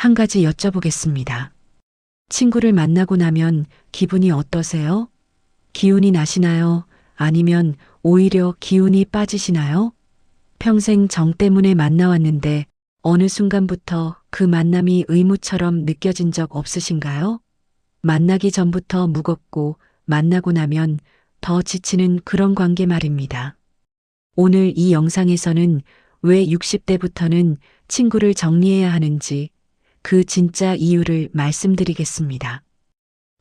한 가지 여쭤보겠습니다. 친구를 만나고 나면 기분이 어떠세요? 기운이 나시나요? 아니면 오히려 기운이 빠지시나요? 평생 정 때문에 만나왔는데 어느 순간부터 그 만남이 의무처럼 느껴진 적 없으신가요? 만나기 전부터 무겁고 만나고 나면 더 지치는 그런 관계 말입니다. 오늘 이 영상에서는 왜 60대부터는 친구를 정리해야 하는지 그 진짜 이유를 말씀드리겠습니다.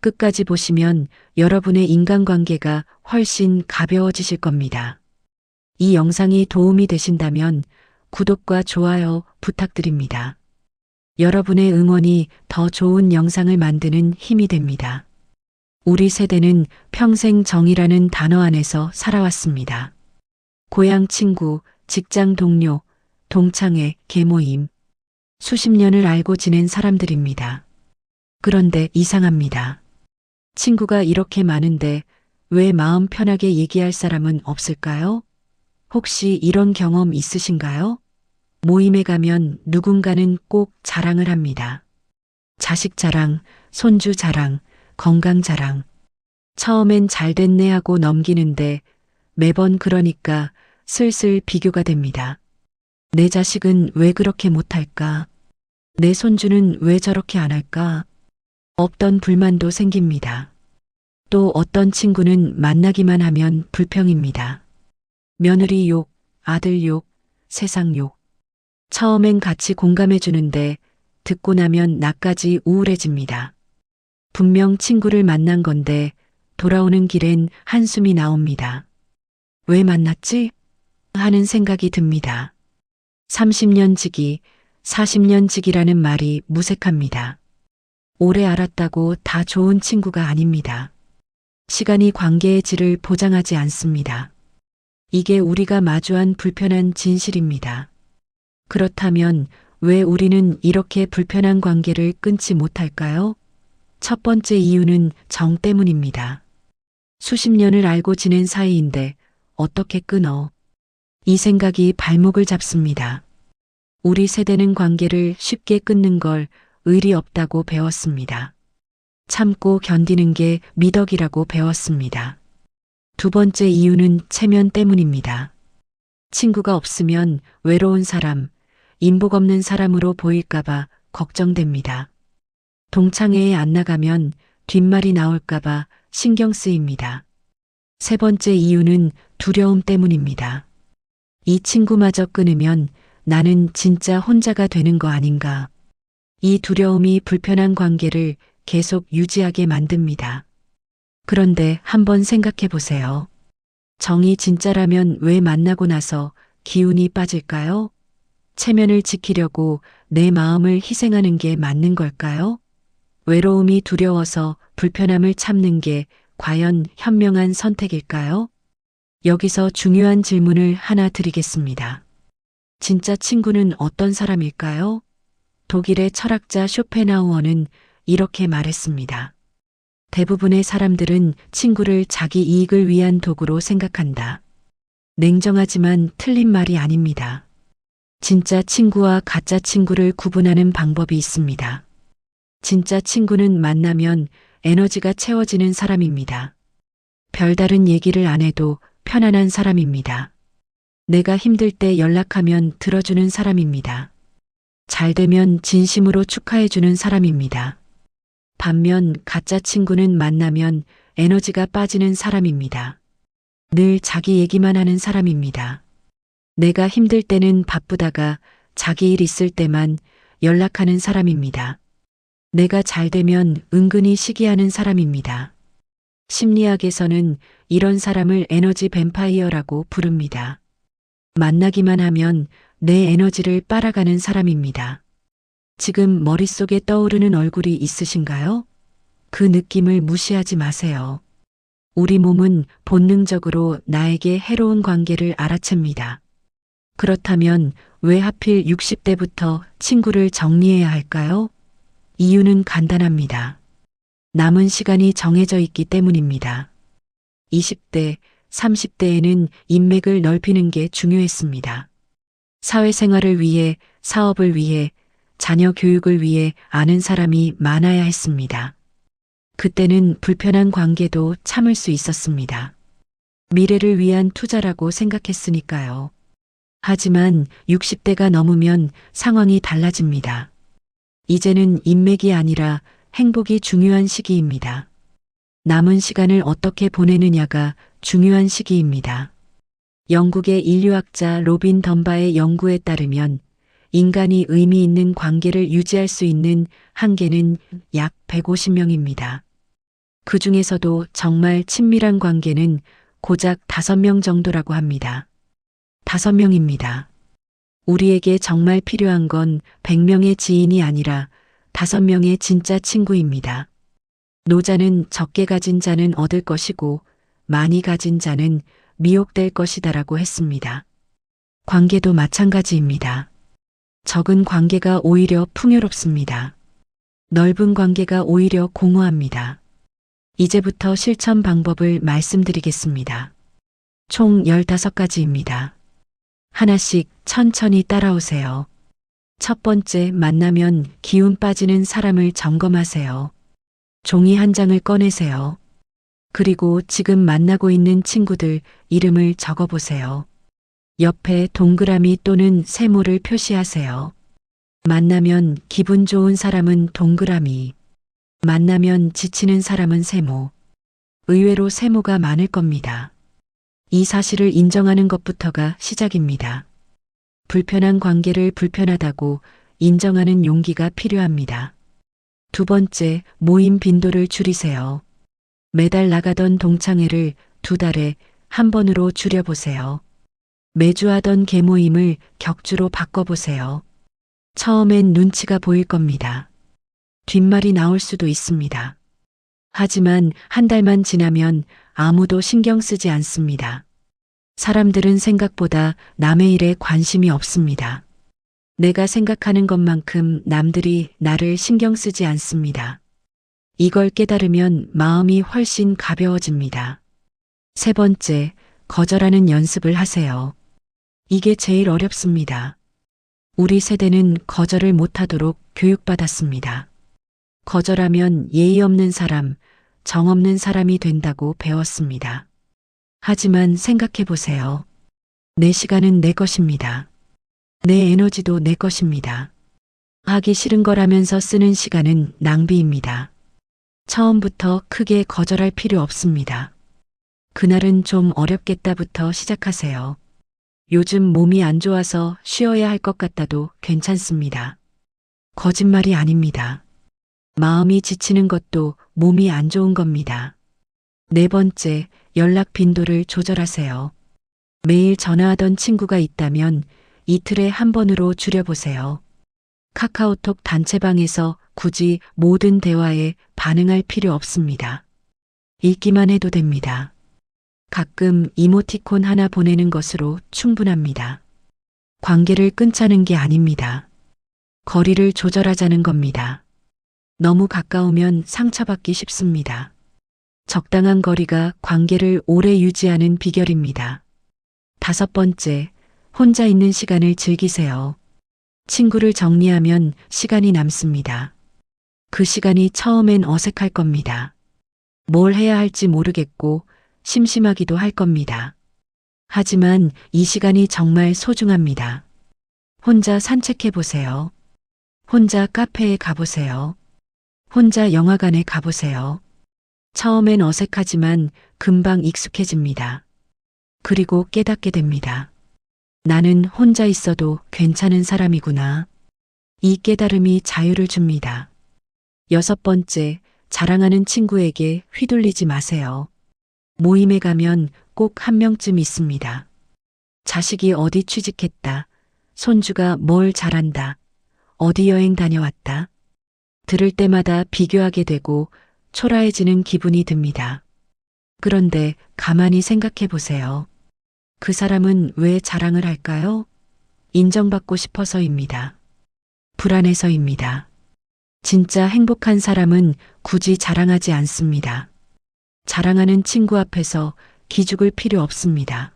끝까지 보시면 여러분의 인간관계가 훨씬 가벼워지실 겁니다. 이 영상이 도움이 되신다면 구독과 좋아요 부탁드립니다. 여러분의 응원이 더 좋은 영상을 만드는 힘이 됩니다. 우리 세대는 평생 정이라는 단어 안에서 살아왔습니다. 고향 친구, 직장 동료, 동창회, 계모임. 수십 년을 알고 지낸 사람들입니다. 그런데 이상합니다. 친구가 이렇게 많은데 왜 마음 편하게 얘기할 사람은 없을까요? 혹시 이런 경험 있으신가요? 모임에 가면 누군가는 꼭 자랑을 합니다. 자식 자랑, 손주 자랑, 건강 자랑. 처음엔 잘 됐네 하고 넘기는데 매번 그러니까 슬슬 비교가 됩니다. 내 자식은 왜 그렇게 못할까? 내 손주는 왜 저렇게 안 할까? 없던 불만도 생깁니다. 또 어떤 친구는 만나기만 하면 불평입니다. 며느리 욕, 아들 욕, 세상 욕. 처음엔 같이 공감해 주는데 듣고 나면 나까지 우울해집니다. 분명 친구를 만난 건데 돌아오는 길엔 한숨이 나옵니다. 왜 만났지? 하는 생각이 듭니다. 30년 지기, 40년 지기라는 말이 무색합니다. 오래 알았다고 다 좋은 친구가 아닙니다. 시간이 관계의 질을 보장하지 않습니다. 이게 우리가 마주한 불편한 진실입니다. 그렇다면 왜 우리는 이렇게 불편한 관계를 끊지 못할까요? 첫 번째 이유는 정 때문입니다. 수십 년을 알고 지낸 사이인데 어떻게 끊어? 이 생각이 발목을 잡습니다. 우리 세대는 관계를 쉽게 끊는 걸 의리 없다고 배웠습니다. 참고 견디는 게 미덕이라고 배웠습니다. 두 번째 이유는 체면 때문입니다. 친구가 없으면 외로운 사람, 인복 없는 사람으로 보일까봐 걱정됩니다. 동창회에 안 나가면 뒷말이 나올까봐 신경 쓰입니다. 세 번째 이유는 두려움 때문입니다. 이 친구마저 끊으면 나는 진짜 혼자가 되는 거 아닌가. 이 두려움이 불편한 관계를 계속 유지하게 만듭니다. 그런데 한번 생각해 보세요. 정이 진짜라면 왜 만나고 나서 기운이 빠질까요? 체면을 지키려고 내 마음을 희생하는 게 맞는 걸까요? 외로움이 두려워서 불편함을 참는 게 과연 현명한 선택일까요? 여기서 중요한 질문을 하나 드리겠습니다. 진짜 친구는 어떤 사람일까요? 독일의 철학자 쇼펜하우어는 이렇게 말했습니다. 대부분의 사람들은 친구를 자기 이익을 위한 도구로 생각한다. 냉정하지만 틀린 말이 아닙니다. 진짜 친구와 가짜 친구를 구분하는 방법이 있습니다. 진짜 친구는 만나면 에너지가 채워지는 사람입니다. 별다른 얘기를 안 해도 편안한 사람입니다. 내가 힘들 때 연락하면 들어주는 사람입니다. 잘 되면 진심으로 축하해주는 사람입니다. 반면 가짜 친구는 만나면 에너지가 빠지는 사람입니다. 늘 자기 얘기만 하는 사람입니다. 내가 힘들 때는 바쁘다가 자기 일 있을 때만 연락하는 사람입니다. 내가 잘 되면 은근히 시기하는 사람입니다. 심리학에서는 이런 사람을 에너지 뱀파이어라고 부릅니다. 만나기만 하면 내 에너지를 빨아가는 사람입니다. 지금 머릿속에 떠오르는 얼굴이 있으신가요? 그 느낌을 무시하지 마세요. 우리 몸은 본능적으로 나에게 해로운 관계를 알아챕니다. 그렇다면 왜 하필 60대부터 친구를 정리해야 할까요? 이유는 간단합니다. 남은 시간이 정해져 있기 때문입니다. 20대, 30대에는 인맥을 넓히는 게 중요했습니다. 사회생활을 위해, 사업을 위해, 자녀 교육을 위해 아는 사람이 많아야 했습니다. 그때는 불편한 관계도 참을 수 있었습니다. 미래를 위한 투자라고 생각했으니까요. 하지만 60대가 넘으면 상황이 달라집니다. 이제는 인맥이 아니라 행복이 중요한 시기입니다. 남은 시간을 어떻게 보내느냐가 중요한 시기입니다. 영국의 인류학자 로빈 덤바의 연구에 따르면 인간이 의미 있는 관계를 유지할 수 있는 한계는 약 150명입니다. 그 중에서도 정말 친밀한 관계는 고작 5명 정도라고 합니다. 5명입니다. 우리에게 정말 필요한 건 100명의 지인이 아니라 5명의 진짜 친구입니다. 노자는 적게 가진 자는 얻을 것이고 많이 가진 자는 미혹될 것이다라고 했습니다. 관계도 마찬가지입니다. 적은 관계가 오히려 풍요롭습니다. 넓은 관계가 오히려 공허합니다. 이제부터 실천 방법을 말씀드리겠습니다. 총 15가지입니다. 하나씩 천천히 따라오세요. 첫 번째, 만나면 기운 빠지는 사람을 점검하세요. 종이 한 장을 꺼내세요. 그리고 지금 만나고 있는 친구들 이름을 적어보세요. 옆에 동그라미 또는 세모를 표시하세요. 만나면 기분 좋은 사람은 동그라미, 만나면 지치는 사람은 세모. 의외로 세모가 많을 겁니다. 이 사실을 인정하는 것부터가 시작입니다. 불편한 관계를 불편하다고 인정하는 용기가 필요합니다. 두 번째, 모임 빈도를 줄이세요. 매달 나가던 동창회를 2달에 한 번으로 줄여보세요. 매주 하던 개모임을 격주로 바꿔보세요. 처음엔 눈치가 보일 겁니다. 뒷말이 나올 수도 있습니다. 하지만 한 달만 지나면 아무도 신경 쓰지 않습니다. 사람들은 생각보다 남의 일에 관심이 없습니다. 내가 생각하는 것만큼 남들이 나를 신경 쓰지 않습니다. 이걸 깨달으면 마음이 훨씬 가벼워집니다. 세 번째, 거절하는 연습을 하세요. 이게 제일 어렵습니다. 우리 세대는 거절을 못하도록 교육받았습니다. 거절하면 예의 없는 사람, 정 없는 사람이 된다고 배웠습니다. 하지만 생각해 보세요. 내 시간은 내 것입니다. 내 에너지도 내 것입니다. 하기 싫은 거라면서 쓰는 시간은 낭비입니다. 처음부터 크게 거절할 필요 없습니다. 그날은 좀 어렵겠다부터 시작하세요. 요즘 몸이 안 좋아서 쉬어야 할 것 같아도 괜찮습니다. 거짓말이 아닙니다. 마음이 지치는 것도 몸이 안 좋은 겁니다. 네 번째, 연락 빈도를 조절하세요. 매일 전화하던 친구가 있다면 이틀에 한 번으로 줄여보세요. 카카오톡 단체방에서 굳이 모든 대화에 반응할 필요 없습니다. 읽기만 해도 됩니다. 가끔 이모티콘 하나 보내는 것으로 충분합니다. 관계를 끊자는 게 아닙니다. 거리를 조절하자는 겁니다. 너무 가까우면 상처받기 쉽습니다. 적당한 거리가 관계를 오래 유지하는 비결입니다. 다섯 번째, 혼자 있는 시간을 즐기세요. 친구를 정리하면 시간이 남습니다. 그 시간이 처음엔 어색할 겁니다. 뭘 해야 할지 모르겠고 심심하기도 할 겁니다. 하지만 이 시간이 정말 소중합니다. 혼자 산책해 보세요. 혼자 카페에 가보세요. 혼자 영화관에 가보세요. 처음엔 어색하지만 금방 익숙해집니다. 그리고 깨닫게 됩니다. 나는 혼자 있어도 괜찮은 사람이구나. 이 깨달음이 자유를 줍니다. 여섯 번째, 자랑하는 친구에게 휘둘리지 마세요. 모임에 가면 꼭 한 명쯤 있습니다. 자식이 어디 취직했다. 손주가 뭘 잘한다. 어디 여행 다녀왔다. 들을 때마다 비교하게 되고 초라해지는 기분이 듭니다. 그런데 가만히 생각해 보세요. 그 사람은 왜 자랑을 할까요? 인정받고 싶어서입니다. 불안해서입니다. 진짜 행복한 사람은 굳이 자랑하지 않습니다. 자랑하는 친구 앞에서 기죽을 필요 없습니다.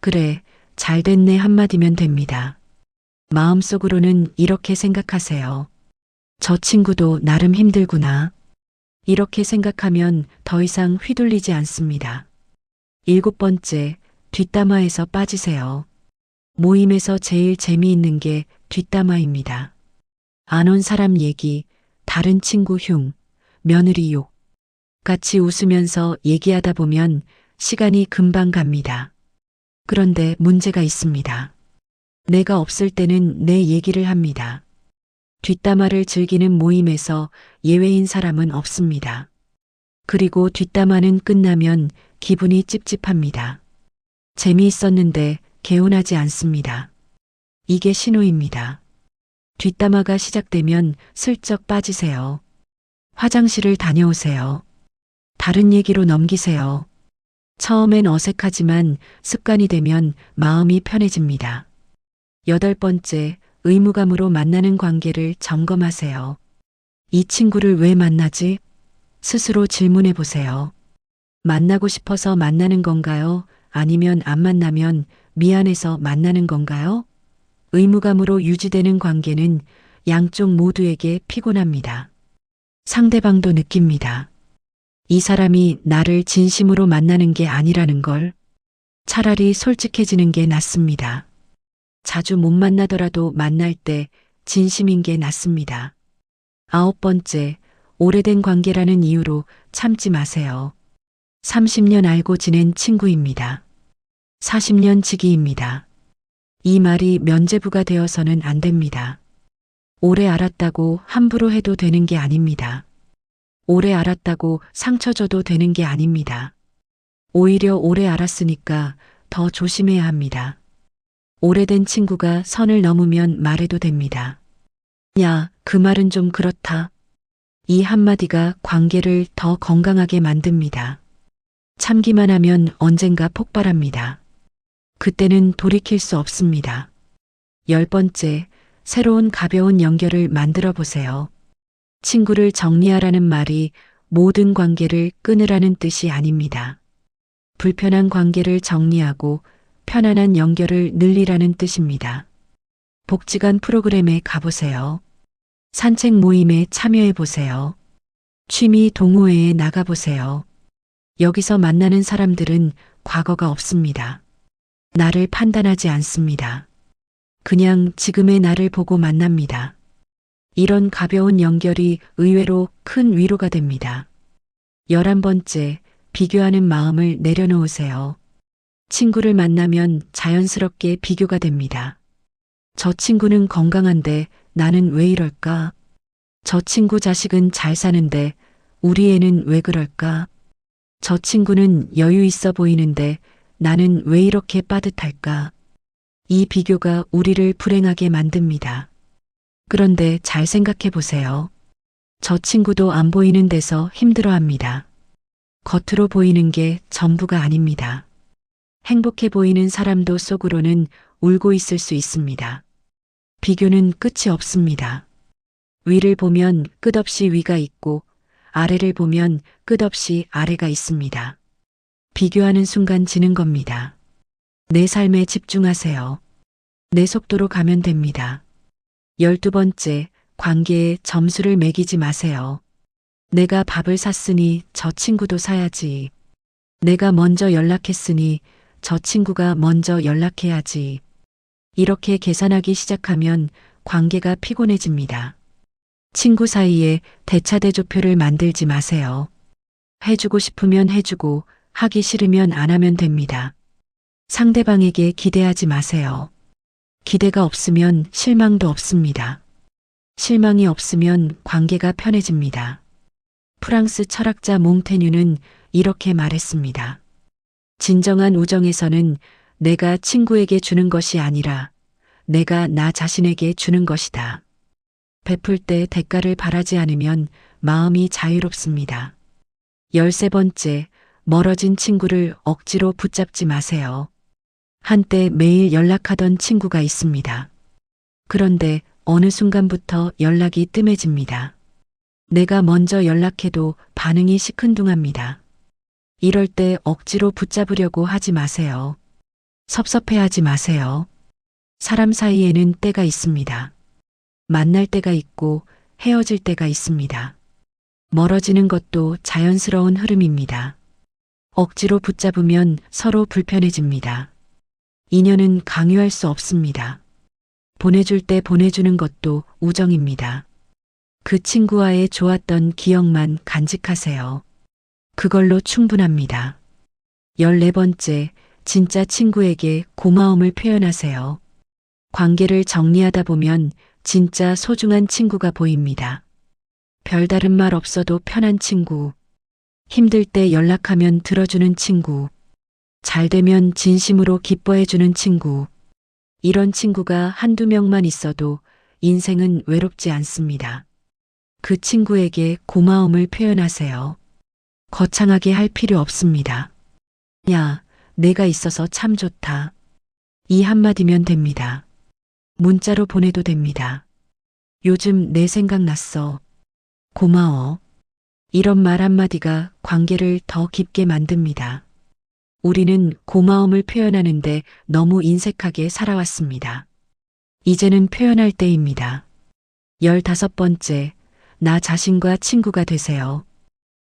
그래, 잘 됐네 한마디면 됩니다. 마음속으로는 이렇게 생각하세요. 저 친구도 나름 힘들구나. 이렇게 생각하면 더 이상 휘둘리지 않습니다. 7번째, 뒷담화에서 빠지세요. 모임에서 제일 재미있는 게 뒷담화입니다. 안 온 사람 얘기, 다른 친구 흉, 며느리 욕. 같이 웃으면서 얘기하다 보면 시간이 금방 갑니다. 그런데 문제가 있습니다. 내가 없을 때는 내 얘기를 합니다. 뒷담화를 즐기는 모임에서 예외인 사람은 없습니다. 그리고 뒷담화는 끝나면 기분이 찝찝합니다. 재미있었는데 개운하지 않습니다. 이게 신호입니다. 뒷담화가 시작되면 슬쩍 빠지세요. 화장실을 다녀오세요. 다른 얘기로 넘기세요. 처음엔 어색하지만 습관이 되면 마음이 편해집니다. 8번째, 의무감으로 만나는 관계를 점검하세요. 이 친구를 왜 만나지? 스스로 질문해 보세요. 만나고 싶어서 만나는 건가요? 아니면 안 만나면 미안해서 만나는 건가요? 의무감으로 유지되는 관계는 양쪽 모두에게 피곤합니다. 상대방도 느낍니다. 이 사람이 나를 진심으로 만나는 게 아니라는 걸. 차라리 솔직해지는 게 낫습니다. 자주 못 만나더라도 만날 때 진심인 게 낫습니다. 9번째, 오래된 관계라는 이유로 참지 마세요. 30년 알고 지낸 친구입니다. 40년 지기입니다. 이 말이 면죄부가 되어서는 안 됩니다. 오래 알았다고 함부로 해도 되는 게 아닙니다. 오래 알았다고 상처 줘도 되는 게 아닙니다. 오히려 오래 알았으니까 더 조심해야 합니다. 오래된 친구가 선을 넘으면 말해도 됩니다. 야, 그 말은 좀 그렇다. 이 한마디가 관계를 더 건강하게 만듭니다. 참기만 하면 언젠가 폭발합니다. 그때는 돌이킬 수 없습니다. 10번째, 새로운 가벼운 연결을 만들어 보세요. 친구를 정리하라는 말이 모든 관계를 끊으라는 뜻이 아닙니다. 불편한 관계를 정리하고 편안한 연결을 늘리라는 뜻입니다. 복지관 프로그램에 가보세요. 산책 모임에 참여해 보세요. 취미 동호회에 나가보세요. 여기서 만나는 사람들은 과거가 없습니다. 나를 판단하지 않습니다. 그냥 지금의 나를 보고 만납니다. 이런 가벼운 연결이 의외로 큰 위로가 됩니다. 11번째, 비교하는 마음을 내려놓으세요. 친구를 만나면 자연스럽게 비교가 됩니다. 저 친구는 건강한데 나는 왜 이럴까? 저 친구 자식은 잘 사는데 우리 애는 왜 그럴까? 저 친구는 여유 있어 보이는데 나는 왜 이렇게 빠듯할까? 이 비교가 우리를 불행하게 만듭니다. 그런데 잘 생각해 보세요. 저 친구도 안 보이는 데서 힘들어합니다. 겉으로 보이는 게 전부가 아닙니다. 행복해 보이는 사람도 속으로는 울고 있을 수 있습니다. 비교는 끝이 없습니다. 위를 보면 끝없이 위가 있고 아래를 보면 끝없이 아래가 있습니다. 비교하는 순간 지는 겁니다. 내 삶에 집중하세요. 내 속도로 가면 됩니다. 12번째, 관계에 점수를 매기지 마세요. 내가 밥을 샀으니 저 친구도 사야지. 내가 먼저 연락했으니 저 친구가 먼저 연락해야지. 이렇게 계산하기 시작하면 관계가 피곤해집니다. 친구 사이에 대차대조표를 만들지 마세요. 해주고 싶으면 해주고 하기 싫으면 안 하면 됩니다. 상대방에게 기대하지 마세요. 기대가 없으면 실망도 없습니다. 실망이 없으면 관계가 편해집니다. 프랑스 철학자 몽테뉴는 이렇게 말했습니다. 진정한 우정에서는 내가 친구에게 주는 것이 아니라 내가 나 자신에게 주는 것이다. 베풀 때 대가를 바라지 않으면 마음이 자유롭습니다. 13번째, 멀어진 친구를 억지로 붙잡지 마세요. 한때 매일 연락하던 친구가 있습니다. 그런데 어느 순간부터 연락이 뜸해집니다. 내가 먼저 연락해도 반응이 시큰둥합니다. 이럴 때 억지로 붙잡으려고 하지 마세요. 섭섭해하지 마세요. 사람 사이에는 때가 있습니다. 만날 때가 있고 헤어질 때가 있습니다. 멀어지는 것도 자연스러운 흐름입니다. 억지로 붙잡으면 서로 불편해집니다. 인연은 강요할 수 없습니다. 보내줄 때 보내주는 것도 우정입니다. 그 친구와의 좋았던 기억만 간직하세요. 그걸로 충분합니다. 14번째, 진짜 친구에게 고마움을 표현하세요. 관계를 정리하다 보면 진짜 소중한 친구가 보입니다. 별다른 말 없어도 편한 친구, 힘들 때 연락하면 들어주는 친구, 잘 되면 진심으로 기뻐해주는 친구. 이런 친구가 한두 명만 있어도 인생은 외롭지 않습니다. 그 친구에게 고마움을 표현하세요. 거창하게 할 필요 없습니다. 야, 내가 있어서 참 좋다. 이 한마디면 됩니다. 문자로 보내도 됩니다. 요즘 내 생각 났어. 고마워. 이런 말 한마디가 관계를 더 깊게 만듭니다. 우리는 고마움을 표현하는데 너무 인색하게 살아왔습니다. 이제는 표현할 때입니다. 15번째, 나 자신과 친구가 되세요.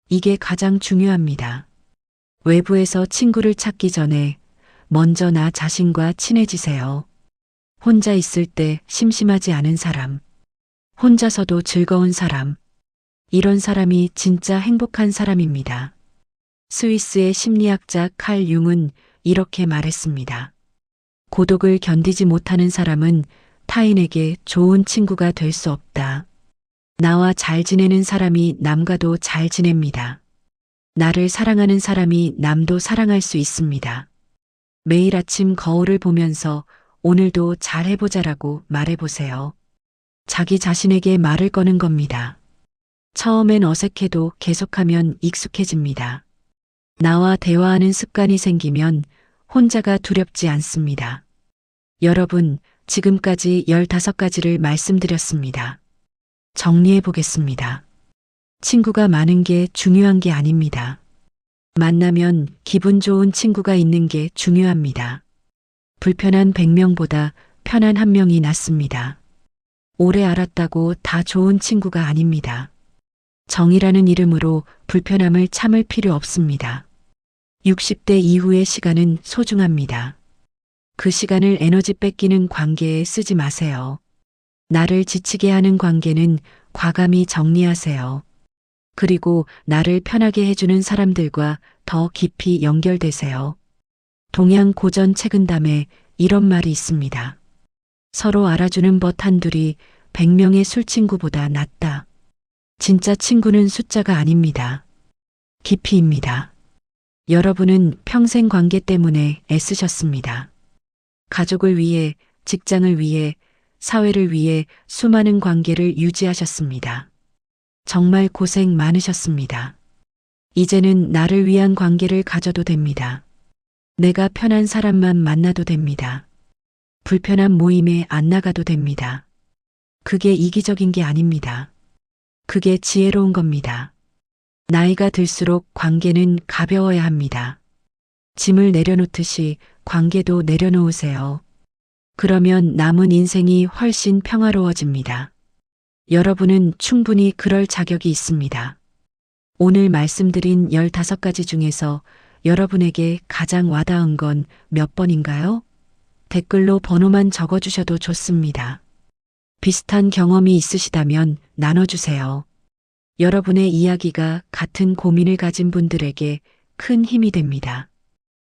이게 가장 중요합니다. 외부에서 친구를 찾기 전에 먼저 나 자신과 친해지세요. 혼자 있을 때 심심하지 않은 사람, 혼자서도 즐거운 사람, 이런 사람이 진짜 행복한 사람입니다. 스위스의 심리학자 칼 융은 이렇게 말했습니다. 고독을 견디지 못하는 사람은 타인에게 좋은 친구가 될 수 없다. 나와 잘 지내는 사람이 남과도 잘 지냅니다. 나를 사랑하는 사람이 남도 사랑할 수 있습니다. 매일 아침 거울을 보면서 오늘도 잘 해보자라고 말해보세요. 자기 자신에게 말을 거는 겁니다. 처음엔 어색해도 계속하면 익숙해집니다. 나와 대화하는 습관이 생기면 혼자가 두렵지 않습니다. 여러분, 지금까지 15가지를 말씀드렸습니다. 정리해 보겠습니다. 친구가 많은 게 중요한 게 아닙니다. 만나면 기분 좋은 친구가 있는 게 중요합니다. 불편한 100명보다 편한 1명이 낫습니다. 오래 알았다고 다 좋은 친구가 아닙니다. 정이라는 이름으로 불편함을 참을 필요 없습니다. 60대 이후의 시간은 소중합니다. 그 시간을 에너지 뺏기는 관계에 쓰지 마세요. 나를 지치게 하는 관계는 과감히 정리하세요. 그리고 나를 편하게 해주는 사람들과 더 깊이 연결되세요. 동양 고전 책은담에 이런 말이 있습니다. 서로 알아주는 벗 한둘이 100명의 술친구보다 낫다. 진짜 친구는 숫자가 아닙니다. 깊이입니다. 여러분은 평생 관계 때문에 애쓰셨습니다. 가족을 위해, 직장을 위해, 사회를 위해 수많은 관계를 유지하셨습니다. 정말 고생 많으셨습니다. 이제는 나를 위한 관계를 가져도 됩니다. 내가 편한 사람만 만나도 됩니다. 불편한 모임에 안 나가도 됩니다. 그게 이기적인 게 아닙니다. 그게 지혜로운 겁니다. 나이가 들수록 관계는 가벼워야 합니다. 짐을 내려놓듯이 관계도 내려놓으세요. 그러면 남은 인생이 훨씬 평화로워집니다. 여러분은 충분히 그럴 자격이 있습니다. 오늘 말씀드린 15가지 중에서 여러분에게 가장 와닿은 건 몇 번인가요? 댓글로 번호만 적어주셔도 좋습니다. 비슷한 경험이 있으시다면 나눠주세요. 여러분의 이야기가 같은 고민을 가진 분들에게 큰 힘이 됩니다.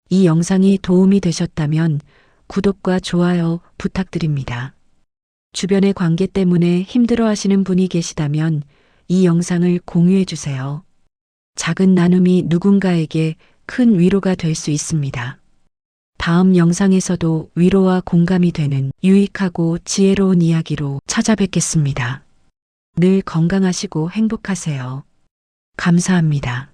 이 영상이 도움이 되셨다면 구독과 좋아요 부탁드립니다. 주변의 관계 때문에 힘들어하시는 분이 계시다면 이 영상을 공유해 주세요. 작은 나눔이 누군가에게 큰 위로가 될 수 있습니다. 다음 영상에서도 위로와 공감이 되는 유익하고 지혜로운 이야기로 찾아뵙겠습니다. 늘 건강하시고 행복하세요. 감사합니다.